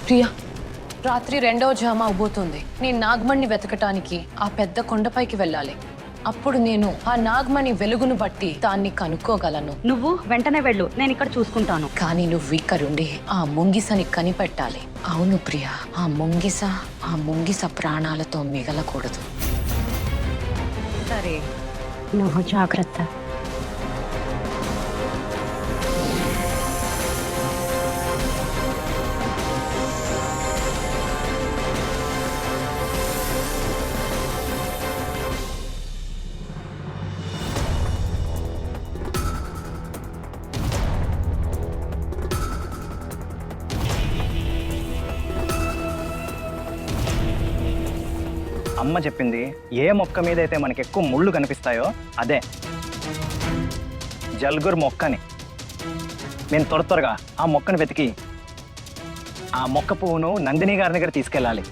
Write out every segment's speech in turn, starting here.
ప్రియా, రాత్రి 2వ జామ అవబోతుంది. నేను నాగమణిని వెతకటానికి ఆ పెద్ద కొండపైకి వెళ్ళాలి. అప్పుడు నేను ఆ నాగమణి వెలుగును బట్టి దాన్ని కనుక్కోగలను. నువ్వు వెంటనే వెళ్ళు, నేను ఇక్కడ చూసుకుంటాను. కానీ నువ్వు ఇక్కడుండి ఆ ముంగిసని కనిపెట్టాలి. అవును ప్రియా, ఆ ముంగిస ప్రాణాలతో మిగలకూడదు. సరే, నువ్వు జాగ్రత్త. అమ్మ చెప్పింది, ఏ మొక్క మీద అయితే మనకి ఎక్కువ ముళ్ళు కనిపిస్తాయో అదే జల్గుర్ మొక్కని. నేను త్వరగా ఆ మొక్కను వెతికి ఆ మొక్క పువ్వును నందిని గారి దగ్గర తీసుకెళ్ళాలి.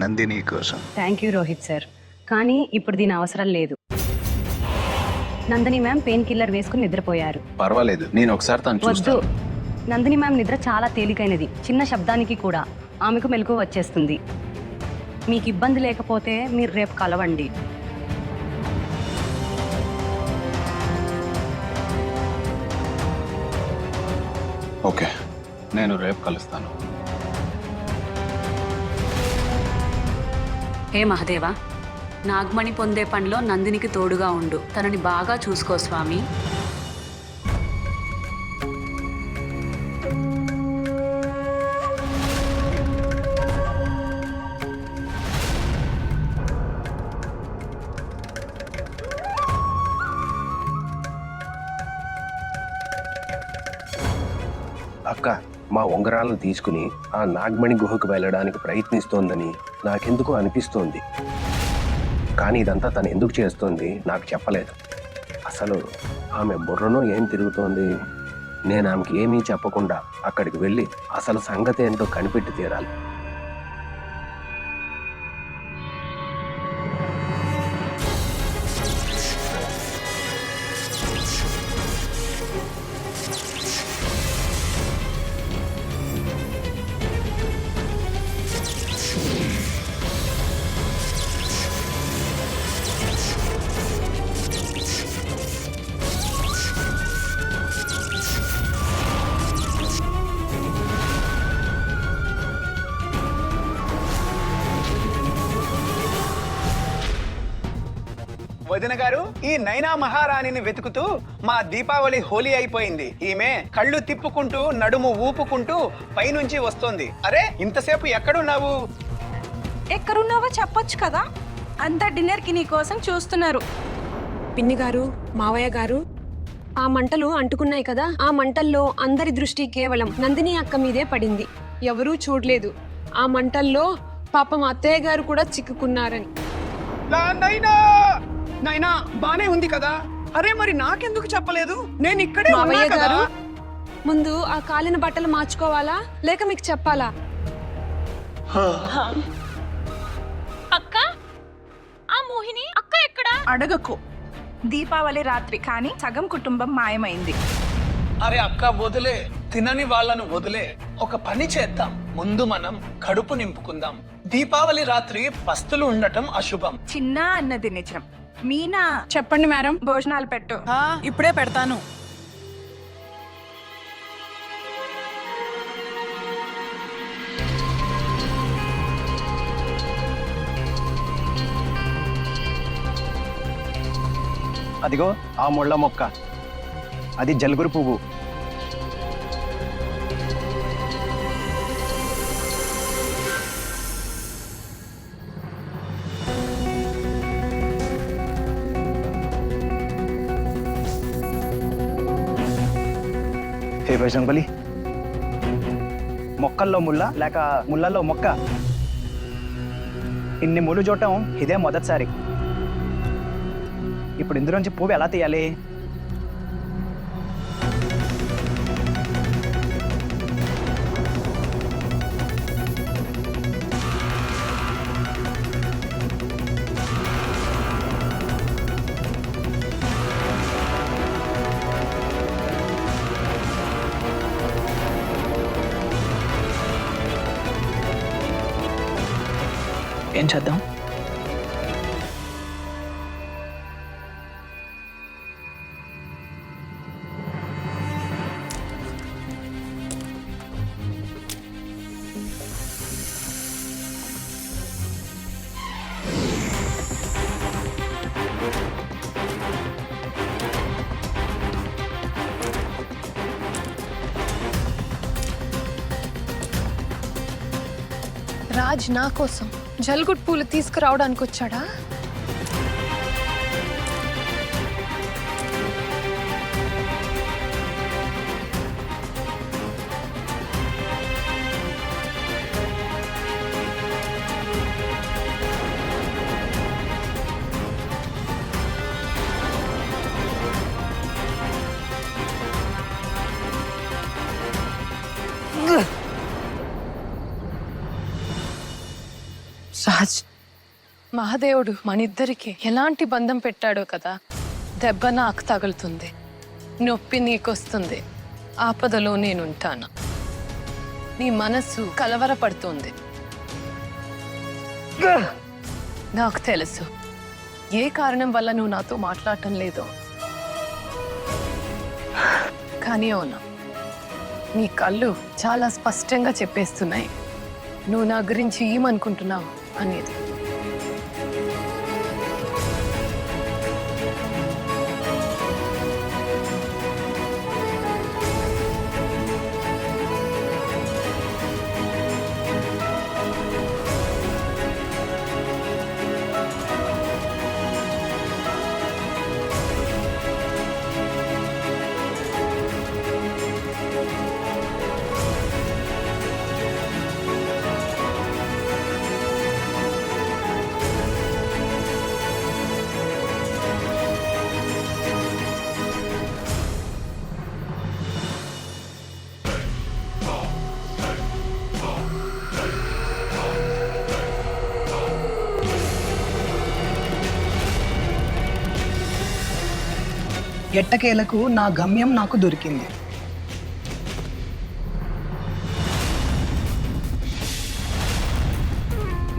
నందిని కోసం. థ్యాంక్ యూ రోహిత్ సార్, కానీ ఇప్పుడు దీని అవసరం లేదు. నందిని మ్యామ్ పెయిన్ కిల్లర్ వేసుకుని నిద్రపోయారు. పర్వాలేదు, నేను ఒకసారి తను వద్దు, చూస్తాను. నందిని మ్యామ్ నిద్ర చాలా తేలికైనది. చిన్న శబ్దానికి కూడా ఆమెకు మెలకువ వచ్చేస్తుంది. మీకు ఇబ్బంది లేకపోతే మీరు రేపు కలవండి. ఓకే, నేను రేపు కలుస్తాను. హే మహదేవా, నాగమణి పొందే పనిలో నందినికి తోడుగా ఉండు. తనని బాగా చూసుకో స్వామి. అక్క, మా ఉంగరాలను తీసుకుని ఆ నాగమణి గుహకు వెళ్ళడానికి ప్రయత్నిస్తోందని నాకెందుకు అనిపిస్తోంది. కానీ ఇదంతా తను ఎందుకు చేస్తోంది నాకు చెప్పలేదు. అసలు ఆమె బుర్రలో ఏం తిరుగుతోంది? నేను ఆమెకి ఏమీ చెప్పకుండా అక్కడికి వెళ్ళి అసలు సంగతి ఏంటో కనిపెట్టి తీరాలి. వదిన గారు, ఈ నైనా మహారాణిని వెతుకుతూ మా దీపావళి హోలీ అయిపోయింది. ఈమె కళ్ళు తిప్పుకుంటూ నడుము ఊపుకుంటూ పైనుంచి వస్తోంది. అరే, ఇంతసేపు ఎక్కడున్నావు? ఎక్కడున్నావో చెప్పొచ్చు కదా. అంతా డిన్నర్ కి నీ కోసం చూస్తున్నారు. పిన్ని గారు, మావయ్య గారు, ఆ మంటలు అంటుకున్నాయి కదా. ఆ మంటల్లో అందరి దృష్టి కేవలం నందిని అక్క మీదే పడింది. ఎవరూ చూడలేదు ఆ మంటల్లో పాపం అత్తయ్య గారు కూడా చిక్కుకున్నారని. నైనా బానే ఉంది కదా. అరే, మరి నాకెందుకు చెప్పలేదు? నేను ఇక్కడే ఉన్నా మావయ్య కదా. గారు, ముందు ఆ కాలిన బట్టలు మార్చుకోవాలా లేక మీకు చెప్పాలా? అక్క, ఆ మోహిని అక్క ఎక్కడ? అడగకు. దీపావళి రాత్రి కానీ సగం కుటుంబం మాయమైంది. అరే అక్క, వదిలే, తినని వాళ్ళను వదిలే. ఒక పని చేద్దాం, ముందు మనం కడుపు నింపుకుందాం. దీపావళి రాత్రి పస్తులు ఉండటం అశుభం. చిన్న అన్నది నిజం. మీనా, చెప్పండి మేడం. భోజనాలు పెట్టు. ఇప్పుడే పెడతాను. అదిగో ఆ ముళ్ళ మొక్క, అది జల్గురు పువ్వు. హే బజరంగబలి, మొక్కల్లో ముళ్ళ లేక ముళ్ళల్లో మొక్క? ఇన్ని ముళ్ళు చూడటం ఇదే మొదటిసారి. ఇప్పుడు ఇందులోంచి పువ్వు ఎలా తీయాలి? ఏం చేద్దాం? రాజ్ నా కోసం జల్గుడ్ పూలు తీసుకురావడానికి వచ్చాడా? రాజ్, మహాదేవుడు మనిద్దరికి ఎలాంటి బంధం పెట్టాడో కదా. దెబ్బ నాకు తగులుతుంది, నొప్పి నీకొస్తుంది, ఆపదలో నేనుంటాను. నీ మనసు కలవరపడుతుంది. నాకు తెలుసు ఏ కారణం వల్ల నువ్వు నాతో మాట్లాడటం లేదో. కానీ అవునా, నీ కళ్ళు చాలా స్పష్టంగా చెప్పేస్తున్నాయి నువ్వు నా గురించి ఏమనుకుంటున్నావు అనేది. ఎట్టకేలకు నా గమ్యం నాకు దొరికింది.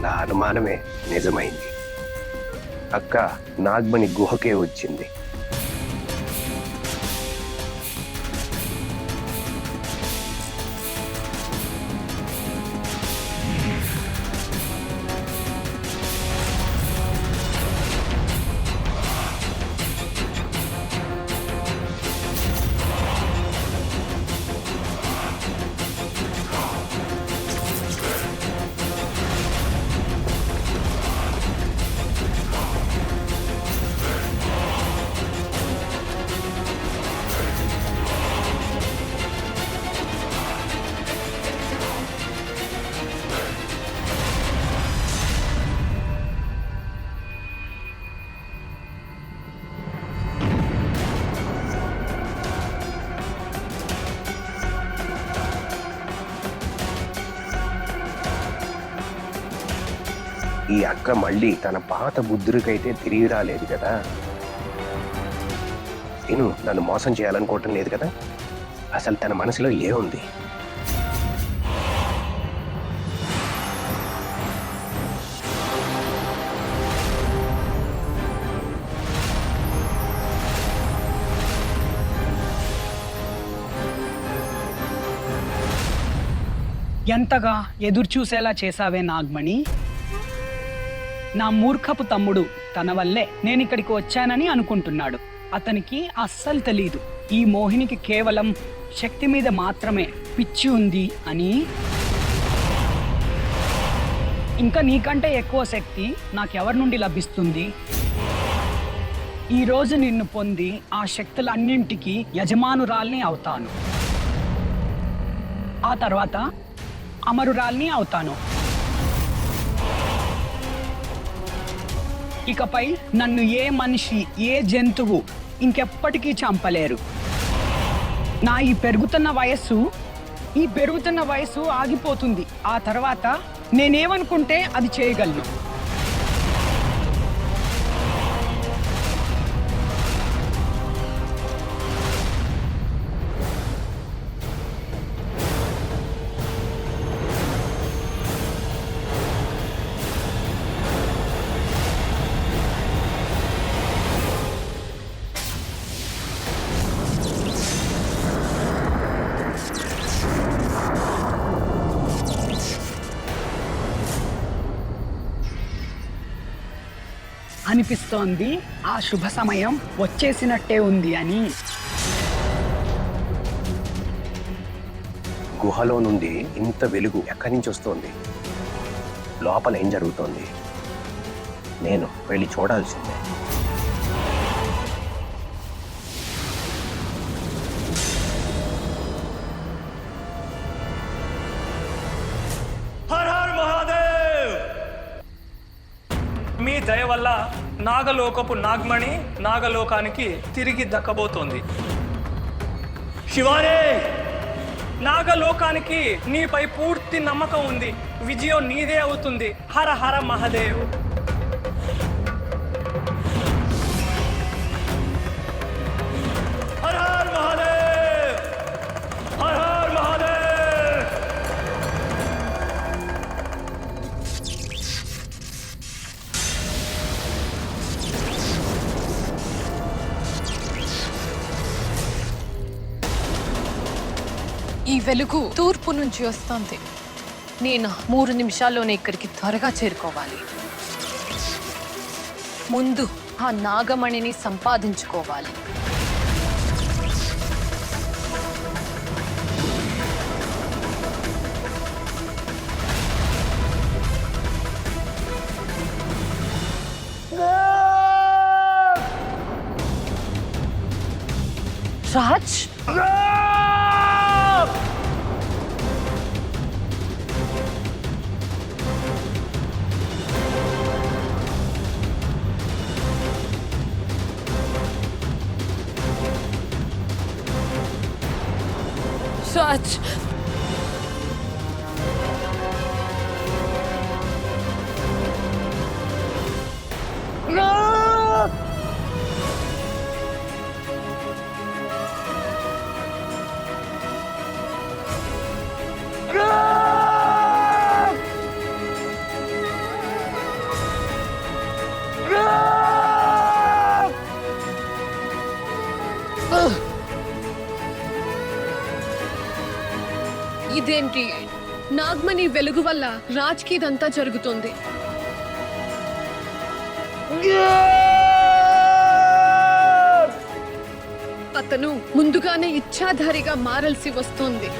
నా అనుమానమే నిజమైంది. అక్క నాగ్మణి గుహకే వచ్చింది. ఈ అక్క మళ్ళీ తన పాత బుద్ధుడికైతే తిరిగి రాలేదు కదా. నేను నన్ను మోసం చేయాలనుకోవటం లేదు కదా. అసలు తన మనసులో ఏముంది? ఎంతగా ఎదురు చూసేలా చేశావే నాగ్మణి. నా మూర్ఖపు తమ్ముడు తన వల్లే నేను ఇక్కడికి వచ్చానని అనుకుంటున్నాడు. అతనికి అస్సలు తెలీదు ఈ మోహినికి కేవలం శక్తి మీద మాత్రమే పిచ్చి ఉంది అని. ఇంకా నీకంటే ఎక్కువ శక్తి నాకెవరి నుండి లభిస్తుంది? ఈరోజు నిన్ను పొంది ఆ శక్తులన్నింటికీ యజమానురాల్ని అవుతాను. ఆ తర్వాత అమరురాల్ని అవుతాను. ఇకపై నన్ను ఏ మనిషి, ఏ జంతువు ఇంకెప్పటికీ చంపలేరు. నా ఈ పెరుగుతున్న వయస్సు ఆగిపోతుంది. ఆ తర్వాత నేనేమనుకుంటే అది చేయగలను. అనిపిస్తోంది ఆ శుభ సమయం వచ్చేసినట్టే ఉంది అని. గుహలో నుండి ఇంత వెలుగు ఎక్కడి నుంచి వస్తోంది? లోపల ఏం జరుగుతోంది? నేను వెళ్ళి చూడాల్సిందే. మీ దయ వల్ల నాగలోకపు నాగమణి నాగలోకానికి తిరిగి దక్కబోతోంది. శివారే, నాగలోకానికి నీపై పూర్తి నమ్మకం ఉంది. విజయం నీదే అవుతుంది. హర హర మహాదేవ్. హర హర మహాదేవ్, హర హర మహాదేవ్. ఈ వెలుగు తూర్పు నుంచి వస్తుంది. నేను 3 నిమిషాల్లోనే ఇక్కడికి త్వరగా చేరుకోవాలి. ముందు ఆ నాగమణిని సంపాదించుకోవాలి. రాజ్, రాజ్, ఇదేంటి? నాగమణి వెలుగు వల్ల రాజ్కి ఇదంతా జరుగుతుంది. అతను ముందుగానే ఇచ్ఛాధారిగా మారాల్సి వస్తుంది.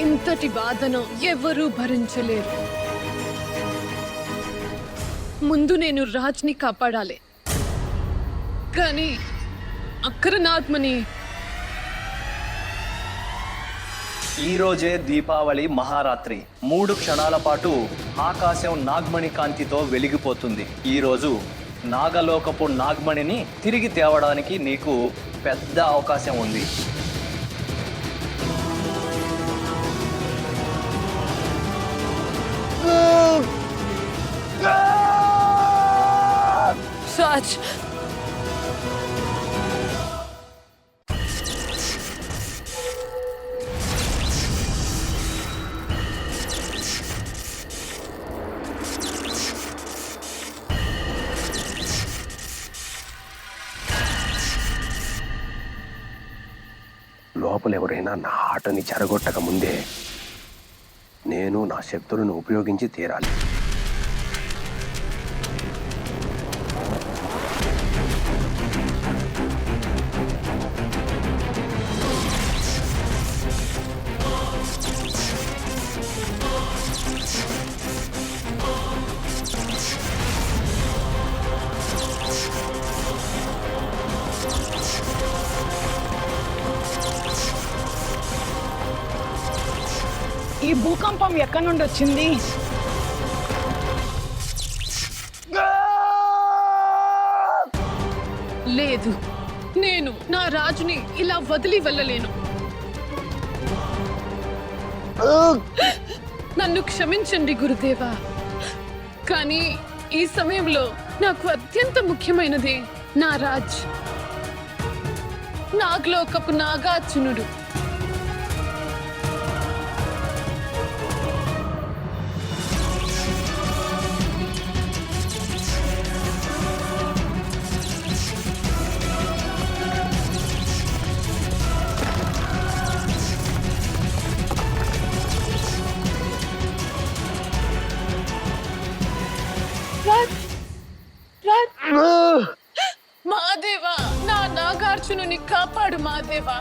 ఇంతటి బాధను ఎవరూ భరించలేరు. ముందు నేను రాజ్ని కాపాడాలి. కానీ అక్కడ నాగమణి. ఈ రోజే దీపావళి మహారాత్రి. 3 క్షణాల పాటు ఆకాశం నాగమణి కాంతితో వెలిగిపోతుంది. ఈ రోజు నాగలోకపు నాగమణిని తిరిగి తేవడానికి నీకు పెద్ద అవకాశం ఉంది. రాజ్, లోపల ఎవరైనా నా ఆటని చెరగొట్టక ముందే నేను నా శక్తులను ఉపయోగించి తీరాలి. భూకంపం ఎక్కడి నుండి వచ్చింది? లేదు, నేను నా రాజుని ఇలా వదిలి వెళ్ళలేను. నన్ను క్షమించండి గురుదేవా, కానీ ఈ సమయంలో నాకు అత్యంత ముఖ్యమైనది నా రాజ్, నాగలోకపు నాగార్జునుడు. మహాదేవా, నా నాగార్జునుని కాపాడు మహాదేవా.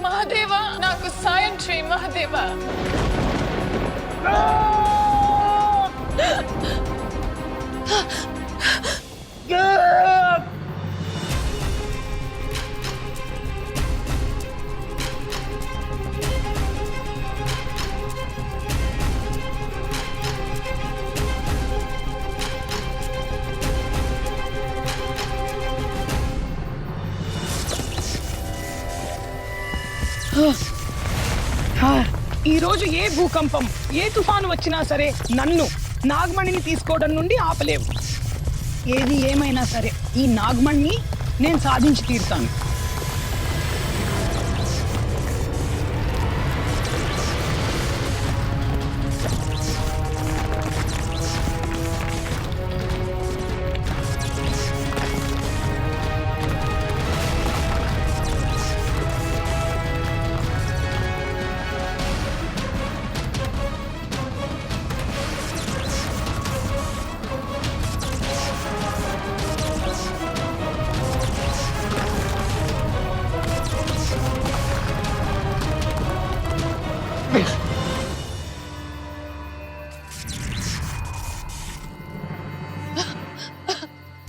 మహాదేవా, నాకు సాయం చేయి మహాదేవా. ఈ రోజు ఏ భూకంపం, ఏ తుఫాను వచ్చినా సరే నన్ను నాగమణిని తీసుకోవడం నుండి ఆపలేవు. ఏది ఏమైనా సరే ఈ నాగమణిని నేను సాధించి తీరుతాను.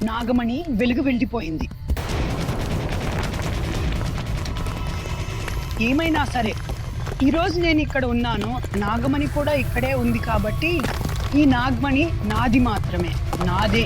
నాగమణి వెలుగు వెళ్ళిపోయింది. ఏమైనా సరే ఈరోజు నేను ఇక్కడ ఉన్నాను, నాగమణి కూడా ఇక్కడే ఉంది కాబట్టి ఈ నాగమణి నాది మాత్రమే, నాదే.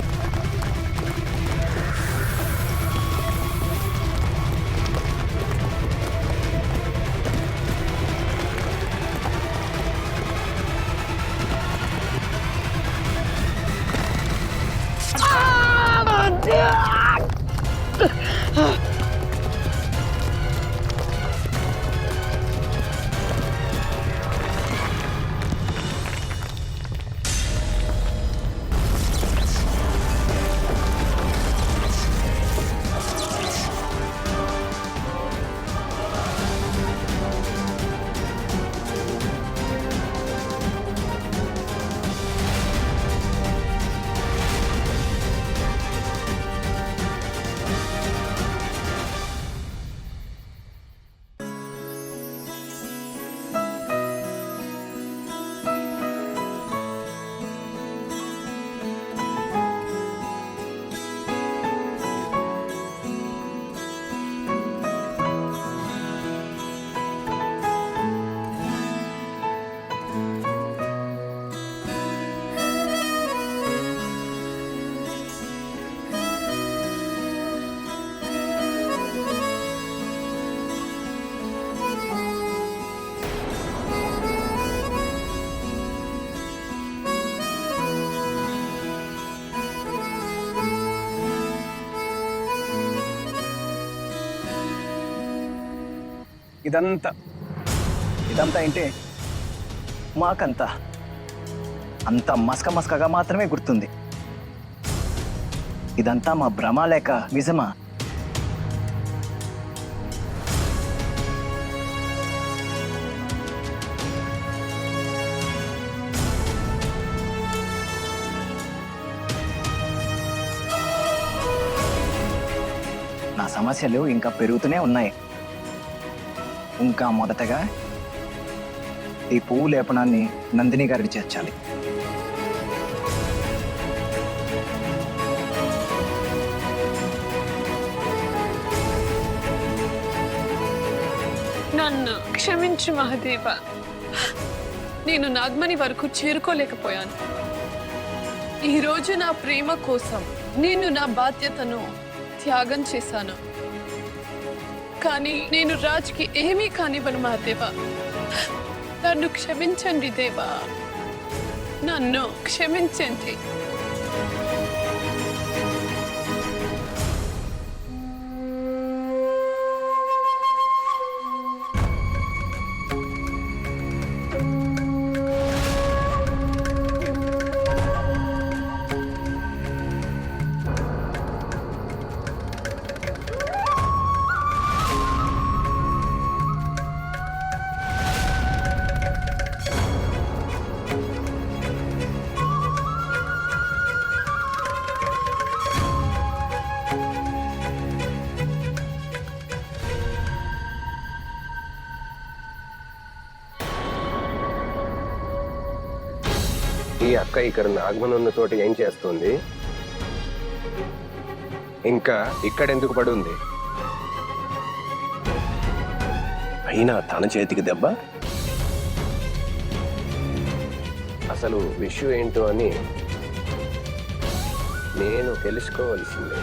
ఇదంతా ఏంటే మాకంతా అంత మస్కగా మాత్రమే గుర్తుంది. ఇదంతా మా భ్రమ లేక నిజమా? నా సమస్యలు ఇంకా పెరుగుతూనే ఉన్నాయి. ఇంకా మొదటగా ఈ పువ్వు లేపనాన్ని నందిని గారికి చేర్చాలి. నన్ను క్షమించు మహాదేవ, నేను నాగమణి వరకు చేరుకోలేకపోయాను. ఈరోజు నా ప్రేమ కోసం నేను నా బాధ్యతను త్యాగం చేశాను. కానీ నేను రాజ్కి ఏమీ కానివ్వను మహాదేవా. నన్ను క్షమించండి దేవా, నన్ను క్షమించండి. ఈ అక్క ఇక్కడ నాగమణి ఉన్న చోట ఏం చేస్తుంది? ఇంకా ఇక్కడ ఎందుకు పడి ఉంది? అయినా తన చేతికి దెబ్బ. అసలు విషయం ఏంటో అని నేను తెలుసుకోవలసిందే.